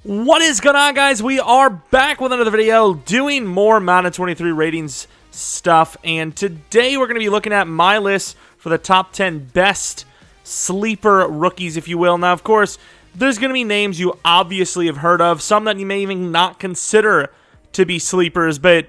What is going on, guys? We are back with another video doing more Madden 23 ratings stuff, and today we're going to be looking at my list for the top 10 best sleeper rookies, if you will. Now, of course, there's going to be names you obviously have heard of, some that you may even not consider to be sleepers, but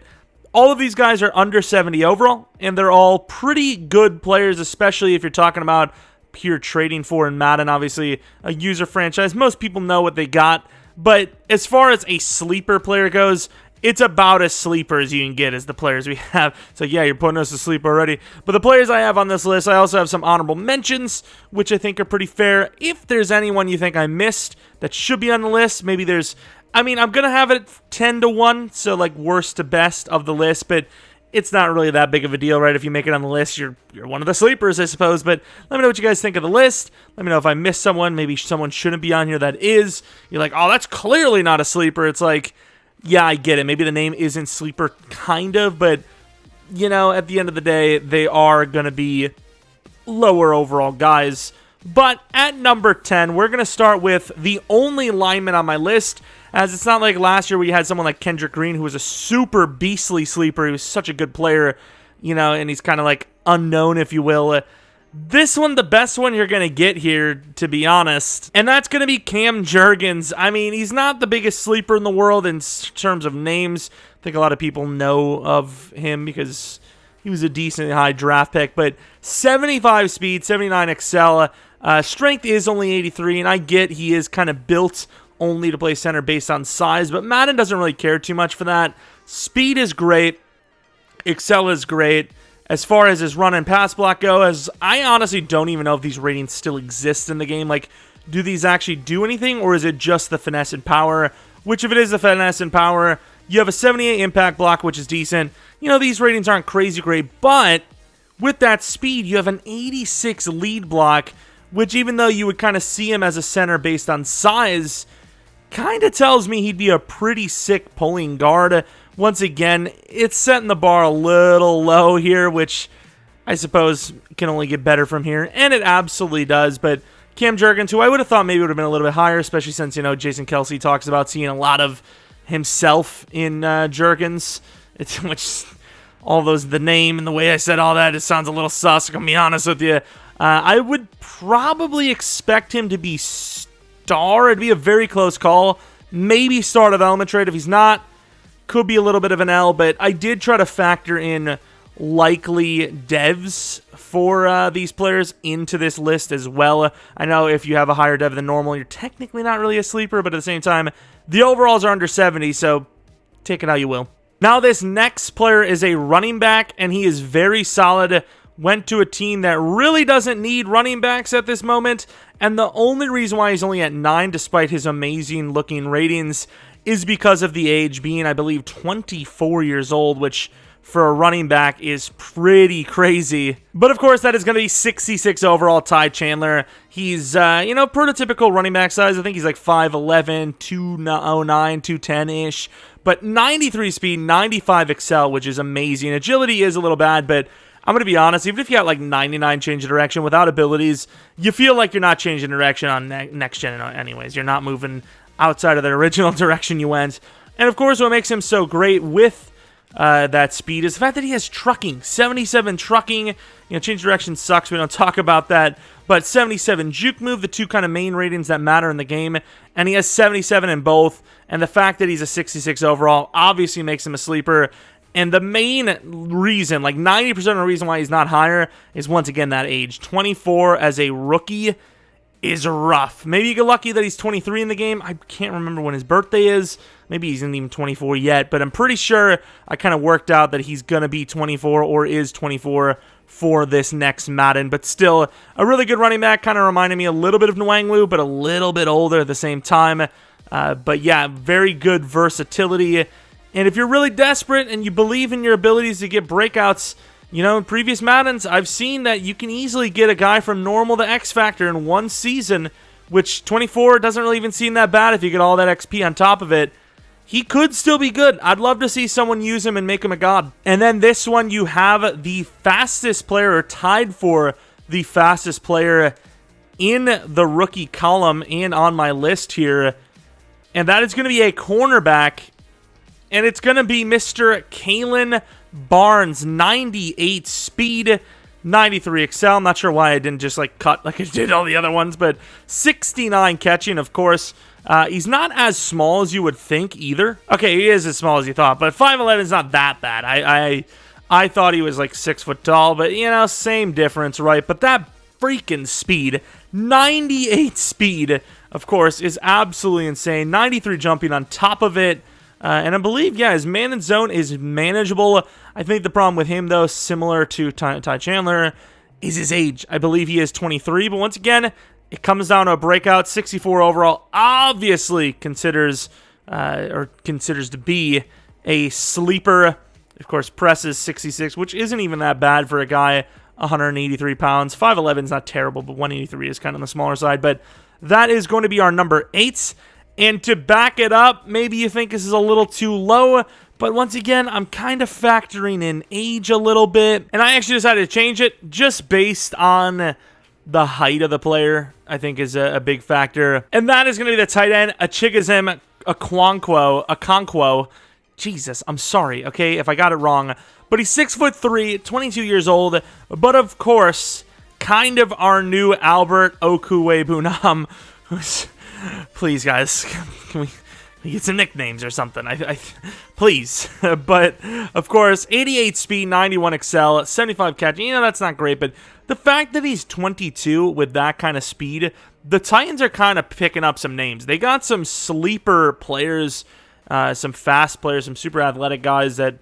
all of these guys are under 70 overall, and they're all pretty good players, especially if you're talking about pure trading for in Madden. Obviously, a user franchise, most people know what they got. But as far as a sleeper player goes, it's about as sleeper as you can get as the players we have. So yeah, you're putting us to sleep already. But the players I have on this list, I also have some honorable mentions, which I think are pretty fair. If there's anyone you think I missed that should be on the list, maybe there's... I mean, I'm going to have it 10 to 1, so like worst to best of the list, but it's not really that big of a deal, right? If you make it on the list, you're one of the sleepers, I suppose. But let me know what you guys think of the list. Let me know if I missed someone. Maybe someone shouldn't be on here that is. You're like, oh, that's clearly not a sleeper. It's like, yeah, I get it. Maybe the name isn't sleeper, kind of. But, you know, at the end of the day, they are going to be lower overall guys. But at number 10, we're going to start with the only lineman on my list, as it's not like last year where you had someone like Kendrick Green, who was a super beastly sleeper. He was such a good player, you know, and he's kind of like unknown, if you will. This one, the best one you're going to get here, to be honest, and that's going to be Jergens. I mean, he's not the biggest sleeper in the world in terms of names. I think a lot of people know of him because he was a decently high draft pick, but 75 speed, 79 excel, strength is only 83, and I get he is kind of built only to play center based on size, but Madden doesn't really care too much for that. Speed is great. Excel is great. As far as his run and pass block go, as I honestly don't even know if these ratings still exist in the game. Like, do these actually do anything, or is it just the finesse and power? Which, if it is the finesse and power, you have a 78 impact block, which is decent. You know, these ratings aren't crazy great, but with that speed, you have an 86 lead block, which even though you would kind of see him as a center based on size, kind of tells me he'd be a pretty sick pulling guard. Once again, it's setting the bar a little low here, which I suppose can only get better from here, and it absolutely does. But Jergens, who I would have thought maybe would have been a little bit higher, especially since, you know, Jason Kelsey talks about seeing a lot of himself in Jergens. It's which all those, the name and the way I said all that, it sounds a little sus, I'm going to be honest with you. I would probably expect him to be star. It'd be a very close call. Maybe start of element trade. If he's not, could be a little bit of an L, but I did try to factor in likely devs for these players into this list as well. I know if you have a higher dev than normal, you're technically not really a sleeper, but at the same time, the overalls are under 70, so take it how you will. Now, this next player is a running back, and he is very solid. Went to a team that really doesn't need running backs at this moment, and the only reason why he's only at 9 despite his amazing looking ratings is because of the age, being, I believe, 24 years old, which for a running back is pretty crazy. But of course, that is going to be 66 overall, Ty Chandler. He's, you know, prototypical running back size. I think he's like 5'11", 209, 210-ish. But 93 speed, 95 excel, which is amazing. Agility is a little bad, but I'm going to be honest, even if you got like 99 change of direction without abilities, you feel like you're not changing direction on next gen anyways. You're not moving outside of the original direction you went. And of course, what makes him so great with that speed is the fact that he has trucking. 77 trucking. You know, change direction sucks. We don't talk about that. But 77 juke move, the two kind of main ratings that matter in the game. And he has 77 in both. And the fact that he's a 66 overall obviously makes him a sleeper. And the main reason, like 90% of the reason why he's not higher is, once again, that age. 24 as a rookie is rough. Maybe you get lucky that he's 23 in the game. I can't remember when his birthday is. Maybe he's not even 24 yet, but I'm pretty sure I kind of worked out that he's going to be 24 or is 24 for this next Madden. But still, a really good running back. Kind of reminded me a little bit of Nwangwu, but a little bit older at the same time. But yeah, very good versatility. And if you're really desperate and you believe in your abilities to get breakouts, you know, in previous Maddens, I've seen that you can easily get a guy from normal to X Factor in one season, which 24 doesn't really even seem that bad if you get all that XP on top of it. He could still be good. I'd love to see someone use him and make him a god. And then this one, you have the fastest player, or tied for the fastest player in the rookie column and on my list here. And that is going to be a cornerback. And it's going to be Mr. Kalon Barnes, 98 speed, 93 excel. I'm not sure why I didn't just like cut like I did all the other ones, but 69 catching, of course. He's not as small as you would think either. Okay, he is as small as you thought, but 5'11 is not that bad. I thought he was like 6 foot tall, but you know, same difference, right? But that freaking speed, 98 speed, of course, is absolutely insane. 93 jumping on top of it. And I believe, yeah, his man and zone is manageable. I think the problem with him, though, similar to Ty Chandler, is his age. I believe he is 23, but once again, it comes down to a breakout. 64 overall, obviously considers to be a sleeper. Of course, presses 66, which isn't even that bad for a guy 183 pounds. 5'11 is not terrible, but 183 is kind of on the smaller side. But that is going to be our number 8. And to back it up, maybe you think this is a little too low, but once again, I'm kind of factoring in age a little bit. And I actually decided to change it just based on the height of the player, I think is a big factor. And that is going to be the tight end, a Chigoziem Okonkwo. Jesus, I'm sorry, okay, if I got it wrong. But he's 6'3", 22 years old. But of course, kind of our new Albert Okwuegbunam, who's... Please, guys, can we get some nicknames or something? Please. But, of course, 88 speed, 91 excel, 75 catching. You know, that's not great, but the fact that he's 22 with that kind of speed, the Titans are kind of picking up some names. They got some sleeper players, some fast players, some super athletic guys that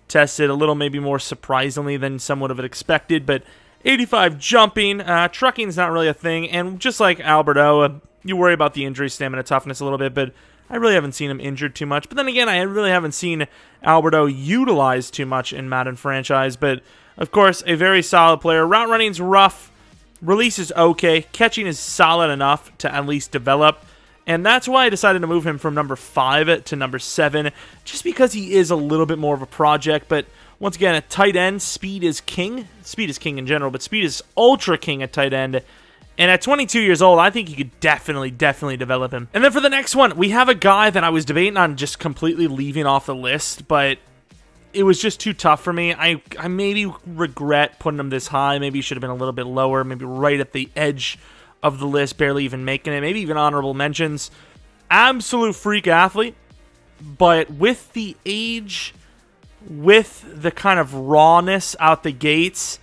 tested a little maybe more surprisingly than some would have expected, but 85 jumping, trucking's not really a thing, and just like Alberto, you worry about the injury, stamina, toughness a little bit, but I really haven't seen him injured too much. But then again, I really haven't seen Alberto utilized too much in Madden franchise. But, of course, a very solid player. Route running's rough. Release is okay. Catching is solid enough to at least develop. And that's why I decided to move him from number 5 to number 7, just because he is a little bit more of a project. But, once again, at tight end, speed is king. Speed is king in general, but speed is ultra king at tight end. And at 22 years old, I think you could definitely develop him. And then for the next one, we have a guy that I was debating on just completely leaving off the list, but it was just too tough for me. I maybe regret putting him this high. Maybe he should have been a little bit lower, maybe right at the edge of the list, barely even making it, maybe even honorable mentions. Absolute freak athlete, but with the age, with the kind of rawness out the gates,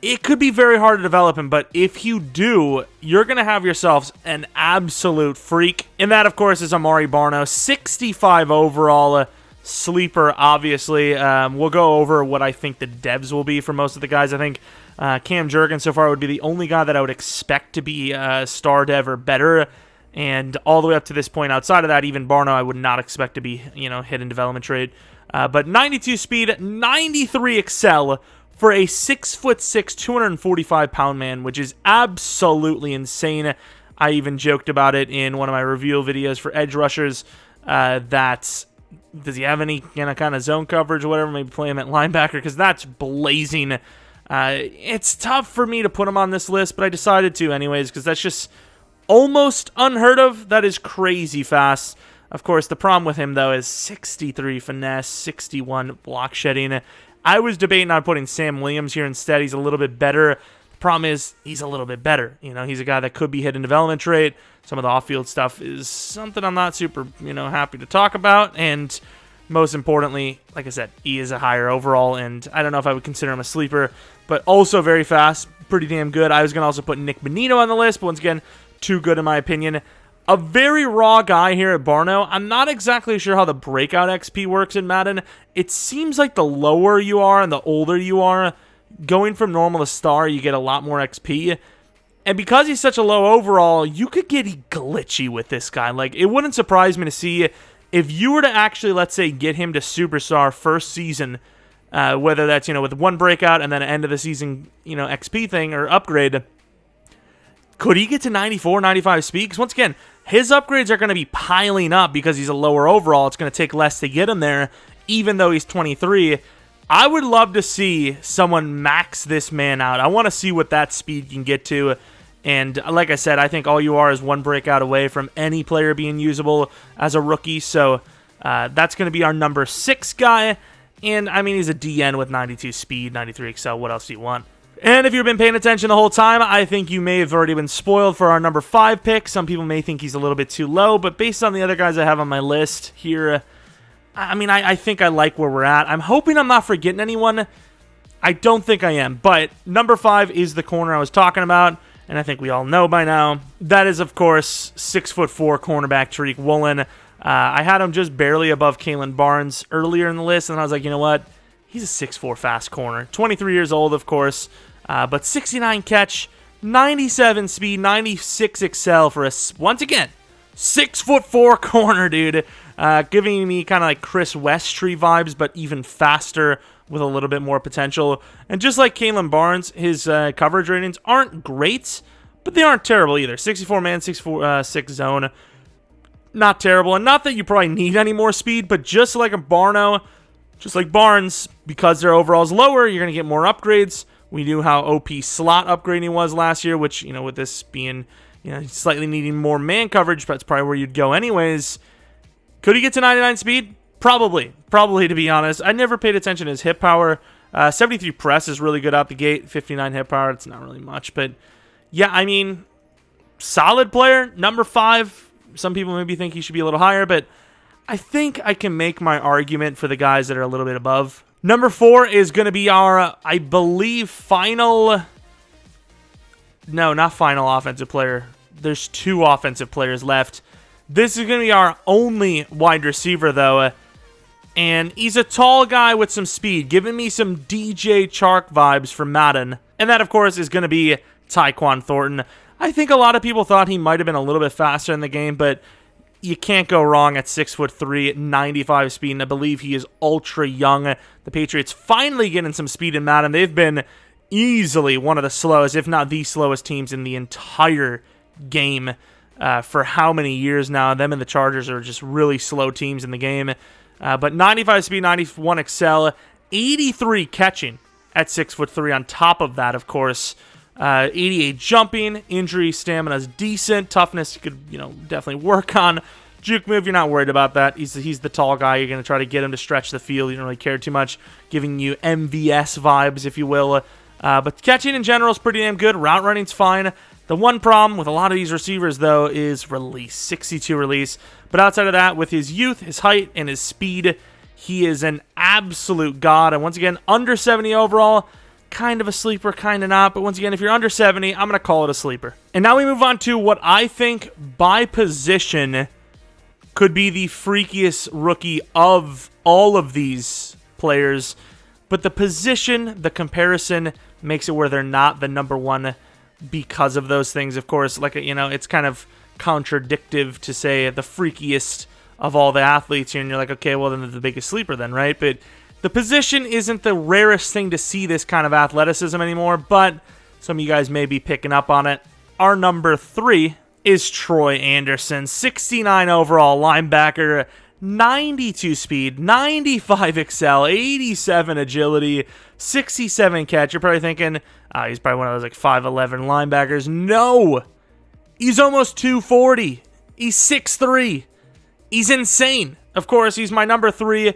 it could be very hard to develop him, but if you do, you're going to have yourselves an absolute freak. And that, of course, is Amari Barno, 65 overall, sleeper, obviously. We'll go over what I think the devs will be for most of the guys. I think Cam Jergens so far would be the only guy that I would expect to be star dev or better. And all the way up to this point, outside of that, even Barno, I would not expect to be, hidden development trade. But 92 speed, 93 excel, for a 6'6", 245-pound man, which is absolutely insane. I even joked about it in one of my reveal videos for edge rushers. Does he have any kind of zone coverage or whatever? Maybe play him at linebacker, because that's blazing. It's tough for me to put him on this list, but I decided to anyways, because that's just almost unheard of. That is crazy fast. Of course, the problem with him, though, is 63 finesse, 61 block shedding. I was debating on putting Sam Williams here instead. He's a little bit better. The problem is he's a little bit better. He's a guy that could be hidden development trait. Some of the off-field stuff is something I'm not super, happy to talk about. And most importantly, like I said, he is a higher overall, and I don't know if I would consider him a sleeper, but also very fast, pretty damn good. I was going to also put Nick Bonito on the list, but once again, too good in my opinion. A very raw guy here at Barno. I'm not exactly sure how the breakout XP works in Madden. It seems like the lower you are and the older you are, going from normal to star, you get a lot more XP. And because he's such a low overall, you could get glitchy with this guy. Like, it wouldn't surprise me to see if you were to actually, let's say, get him to superstar first season, whether that's, with one breakout and then an end of the season, XP thing or upgrade. Could he get to 94, 95 speed? Because once again, his upgrades are going to be piling up because he's a lower overall. It's going to take less to get him there, even though he's 23. I would love to see someone max this man out. I want to see what that speed can get to. And like I said, I think all you are is one breakout away from any player being usable as a rookie. So that's going to be our number 6 guy. And, I mean, he's a DN with 92 speed, 93 excel. What else do you want? And if you've been paying attention the whole time, I think you may have already been spoiled for our number 5 pick. Some people may think he's a little bit too low. But based on the other guys I have on my list here, I mean, I think I like where we're at. I'm hoping I'm not forgetting anyone. I don't think I am. But number 5 is the corner I was talking about. And I think we all know by now. That is, of course, 6'4" cornerback Tariq Woolen. I had him just barely above Kalon Barnes earlier in the list, and I was like, you know what? He's a 6'4" fast corner. 23 years old, of course, but 69 catch, 97 speed, 96 excel for a, once again, 6'4" corner, dude. Giving me kind of like Chris Westry vibes, but even faster with a little bit more potential. And just like Kalon Barnes, his coverage ratings aren't great, but they aren't terrible either. 64 man, 6 zone. Not terrible. And not that you probably need any more speed, but just like a Barno, just like Barnes, because their overall is lower, you're going to get more upgrades. We knew how OP slot upgrading was last year, which, you know, with this being, you know, slightly needing more man coverage, that's probably where you'd go anyways. Could he get to 99 speed? Probably, to be honest. I never paid attention to his hit power. 73 press is really good out the gate. 59 hit power, it's not really much. But, yeah, I mean, solid player. Number 5. Some people maybe think he should be a little higher, but I think I can make my argument for the guys that are a little bit above. Number 4 is going to be our, I believe, final... No, not final offensive player. There's 2 offensive players left. This is going to be our only wide receiver, though. And he's a tall guy with some speed, giving me some DJ Chark vibes from Madden. And that, of course, is going to be Tyquan Thornton. I think a lot of people thought he might have been a little bit faster in the game, but you can't go wrong at 6'3", 95 speed, and I believe he is ultra young. The Patriots finally getting some speed in Madden. They've been easily one of the slowest, if not the slowest teams in the entire game for how many years now. Them and the Chargers are just really slow teams in the game. But 95 speed, 91 excel, 83 catching at 6'3". On top of that, of course, 88 jumping, injury stamina is decent, toughness you could, you know, definitely work on. Juke move, you're not worried about that. He's the tall guy. You're going to try to get him to stretch the field. You don't really care too much, giving you MVS vibes, if you will. But catching in general is pretty damn good. Route running's fine. The one problem with a lot of these receivers, though, is release. 62 release. But outside of that, with his youth, his height, and his speed, he is an absolute god. And once again, under 70 overall. Kind of a sleeper, kind of not. But once again, if you're under 70, I'm going to call it a sleeper. And now we move on to what I think, by position, could be the freakiest rookie of all of these players. But the position, the comparison, makes it where they're not the number 1 because of those things. Of course, like, you know, it's kind of contradictive to say the freakiest of all the athletes here. And you're like, okay, well, then they're the biggest sleeper then, right? But the position isn't the rarest thing to see this kind of athleticism anymore, but some of you guys may be picking up on it. Our number 3 is Troy Anderson, 69 overall linebacker, 92 speed, 95 excel, 87 agility, 67 catch. You're probably thinking, he's probably one of those like 5'11 linebackers. No! He's almost 240. He's 6'3". He's insane. Of course, he's my number 3.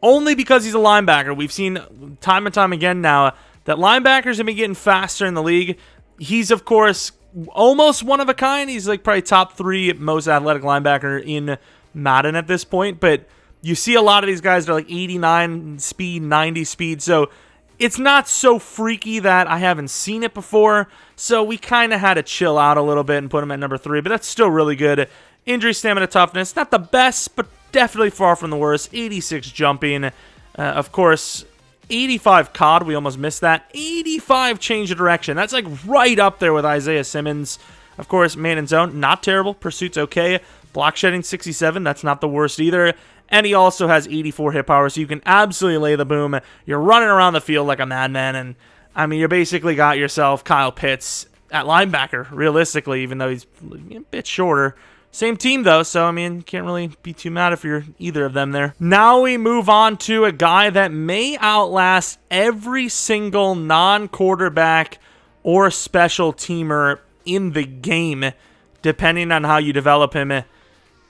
Only because he's a linebacker. We've seen time and time again now that linebackers have been getting faster in the league. He's, of course, almost one of a kind. He's like probably top 3 most athletic linebacker in Madden at this point. But you see a lot of these guys that are like 89 speed, 90 speed. So it's not so freaky that I haven't seen it before. So we kind of had to chill out a little bit and put him at number 3. But that's still really good. Injury, stamina, toughness. Not the best, but definitely far from the worst. 86 jumping. Of course, 85 COD. We almost missed that. 85 change of direction. That's like right up there with Isaiah Simmons. Of course, man in zone. Not terrible. Pursuit's okay. Block shedding 67. That's not the worst either. And he also has 84 hit power, so you can absolutely lay the boom. You're running around the field like a madman. And, I mean, you basically got yourself Kyle Pitts at linebacker, realistically, even though he's a bit shorter. Same team, though, so, I mean, can't really be too mad if you're either of them there. Now we move on to a guy that may outlast every single non-quarterback or special teamer in the game, depending on how you develop him.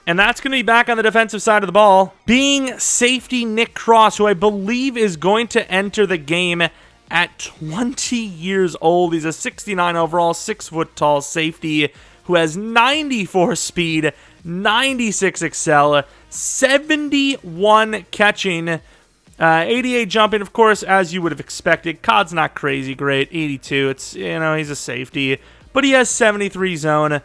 And that's going to be back on the defensive side of the ball, being safety Nick Cross, who I believe is going to enter the game at 20 years old. He's a 69 overall, 6 foot tall safety who has 94 speed, 96 excel, 71 catching, 88 jumping, of course, as you would have expected. COD's not crazy great. 82, it's, you know, he's a safety, but he has 73 zone.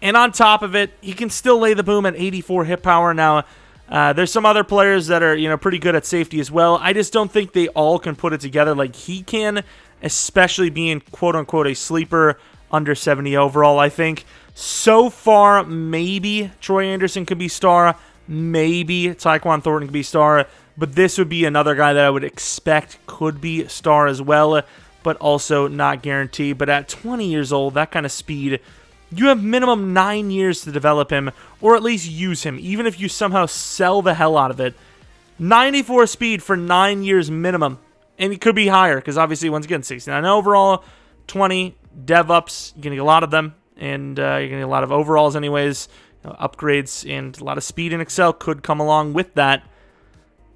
And on top of it, he can still lay the boom at 84 hit power. Now, there's some other players that are, you know, pretty good at safety as well. I just don't think they all can put it together like he can, especially being quote-unquote a sleeper under 70 overall. I think so far, maybe Troy Anderson could be star, maybe Tyquan Thornton could be star, but this would be another guy that I would expect could be star as well, but also not guaranteed. But at 20 years old, that kind of speed, you have minimum 9 years to develop him, or at least use him, even if you somehow sell the hell out of it. 94 speed for 9 years minimum, and it could be higher, because obviously, once again, 69 overall, 20 dev ups, you're going to get a lot of them, and you're going to get a lot of overalls anyways, upgrades, and a lot of speed and excel could come along with that.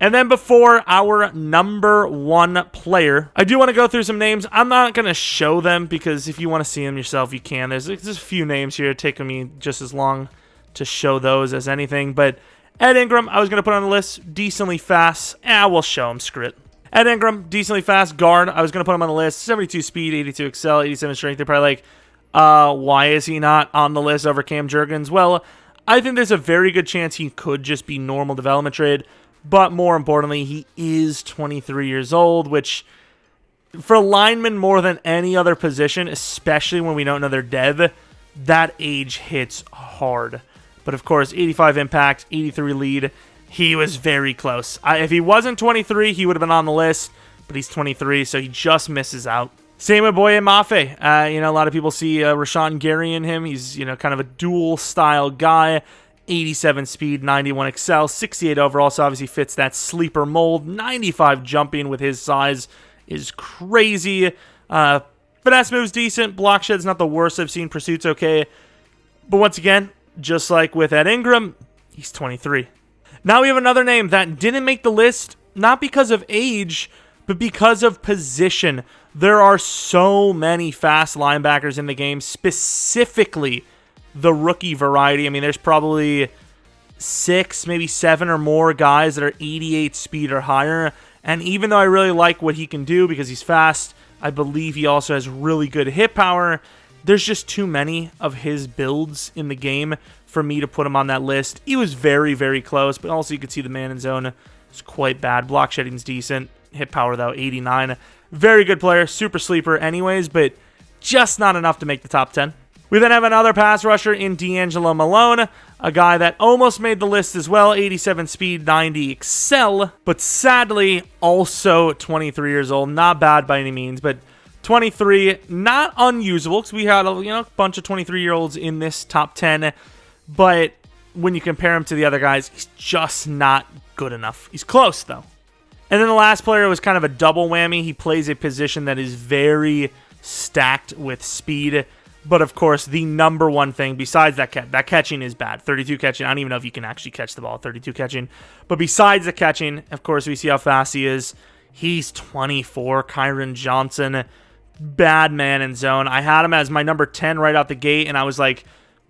And then before our number 1 player, I do want to go through some names. I'm not going to show them because if you want to see them yourself, you can. There's a few names here taking me just as long to show those as anything. But Ed Ingram, I was going to put on the list, decently fast. We'll show him, screw it. Ed Ingram, decently fast guard. I was going to put him on the list. 72 speed, 82 excel, 87 strength. They're probably like, why is he not on the list over Cam Jergens? Well, I think there's a very good chance he could just be normal development trade. But more importantly, he is 23 years old, which for linemen more than any other position, especially when we don't know their dev, that age hits hard. But of course, 85 impact, 83 lead, he was very close. If he wasn't 23, he would have been on the list, but he's 23, so he just misses out. Same with Boye Mafe. A lot of people see Rashawn Gary in him. He's, kind of a dual style guy. 87 speed, 91 excel, 68 overall, so obviously fits that sleeper mold. 95 jumping with his size is crazy. Finesse move's decent. Block shed's not the worst I've seen. Pursuit's okay. But once again, just like with Ed Ingram, he's 23. Now we have another name that didn't make the list, not because of age, but because of position. There are so many fast linebackers in the game, specifically the rookie variety. I mean, there's probably 6, maybe 7 or more guys that are 88 speed or higher. And even though I really like what he can do because he's fast, I believe he also has really good hit power. There's just too many of his builds in the game for me to put him on that list. He was very, very close, but also you could see the man in zone is quite bad. Block shedding's decent. Hit power, though, 89. Very good player. Super sleeper anyways, but just not enough to make the top 10. We then have another pass rusher in D'Angelo Malone, a guy that almost made the list as well, 87 speed, 90 excel, but sadly also 23 years old. Not bad by any means, but 23, not unusable, because we had a bunch of 23-year-olds in this top 10, but when you compare him to the other guys, he's just not good enough. He's close, though. And then the last player was kind of a double whammy. He plays a position that is very stacked with speed. But, of course, the number one thing, besides that catching is bad. 32 catching. I don't even know if you can actually catch the ball at 32 catching. But besides the catching, of course, we see how fast he is. He's 24. Kyron Johnson, bad man in zone. I had him as my number 10 right out the gate, and I was like,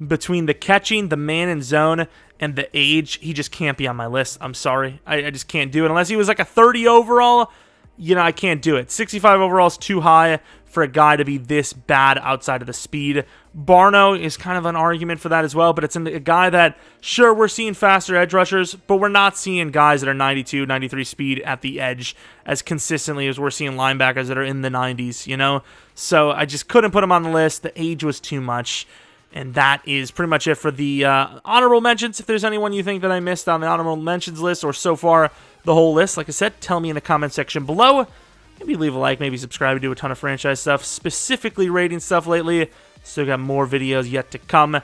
between the catching, the man in zone, and the age, he just can't be on my list. I'm sorry. I just can't do it. Unless he was like a 30 overall, I can't do it. 65 overall is too high for a guy to be this bad outside of the speed. Barno is kind of an argument for that as well, but it's a guy that, sure, we're seeing faster edge rushers, but we're not seeing guys that are 92, 93 speed at the edge as consistently as we're seeing linebackers that are in the 90s, So I just couldn't put him on the list. The age was too much. And that is pretty much it for the honorable mentions. If there's anyone you think that I missed on the honorable mentions list or so far the whole list, like I said, tell me in the comment section below. Maybe leave a like, maybe subscribe. We do a ton of franchise stuff, specifically rating stuff lately. Still got more videos yet to come.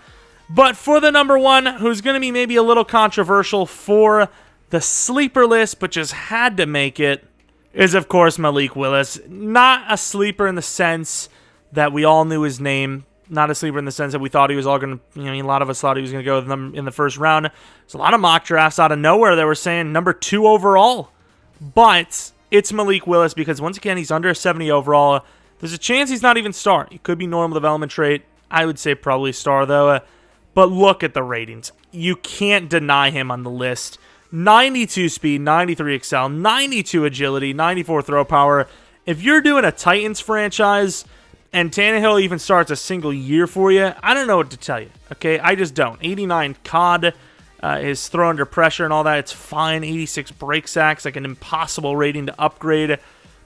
But for the number 1, who's going to be maybe a little controversial for the sleeper list, but just had to make it, is, of course, Malik Willis. Not a sleeper in the sense that we all knew his name, Not a sleeper in the sense that we thought he was all going to, a lot of us thought he was going to go with them in the first round. There's a lot of mock drafts out of nowhere that were saying number 2 overall. But it's Malik Willis because, once again, he's under a 70 overall. There's a chance he's not even star. He could be normal development trait. I would say probably star, though. But look at the ratings. You can't deny him on the list. 92 speed, 93 excel, 92 agility, 94 throw power. If you're doing a Titans franchise and Tannehill even starts a single year for you, I don't know what to tell you, okay? I just don't. 89 COD, his throw under pressure and all that, it's fine. 86 break sacks, like an impossible rating to upgrade.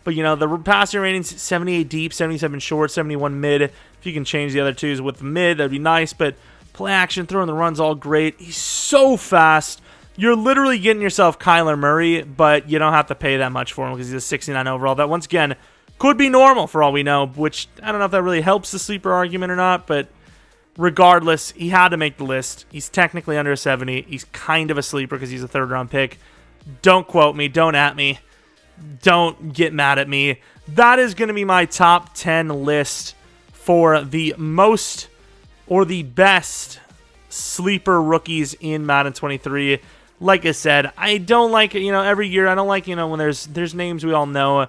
But, the passing ratings, 78 deep, 77 short, 71 mid. If you can change the other twos with the mid, that'd be nice. But play action, throwing the runs, all great. He's so fast. You're literally getting yourself Kyler Murray, but you don't have to pay that much for him because he's a 69 overall. That, once again, could be normal for all we know, which I don't know if that really helps the sleeper argument or not, but regardless, he had to make the list. He's technically under a 70. He's kind of a sleeper because he's a third-round pick. Don't quote me. Don't at me. Don't get mad at me. That is going to be my top 10 list for the most or the best sleeper rookies in Madden 23. Like I said, I don't like it, every year. I don't like, when there's names we all know.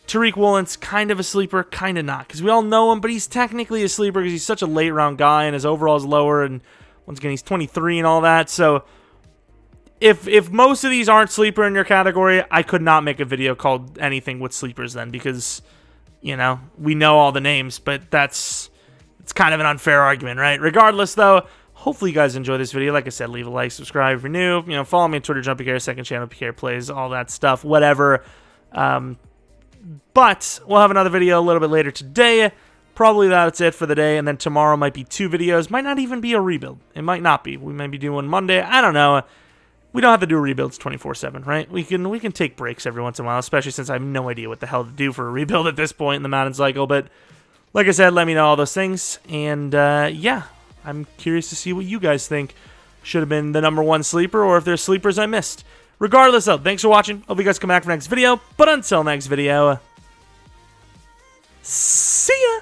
Tariq Woolen's kind of a sleeper, kind of not, because we all know him, but he's technically a sleeper because he's such a late-round guy and his overall is lower, and once again, he's 23 and all that, so if most of these aren't sleeper in your category, I could not make a video called anything with sleepers then, because, we know all the names, but it's kind of an unfair argument, right? Regardless, though, hopefully you guys enjoy this video. Like I said, leave a like, subscribe if you're new, follow me on Twitter, Jeromepkr, second channel, PK Plays, all that stuff, whatever. But we'll have another video a little bit later today. Probably that's it for the day, and then tomorrow might be 2 videos. Might not even be a rebuild. It might not be. We might be doing one Monday. I don't know. We don't have to do rebuilds 24/7, right? We can take breaks every once in a while, especially since I have no idea what the hell to do for a rebuild at this point in the Madden cycle. But like I said, let me know all those things. And yeah, I'm curious to see what you guys think should have been the number 1 sleeper, or if there's sleepers I missed. Regardless, though, thanks for watching. Hope you guys come back for next video. But until next video, see ya!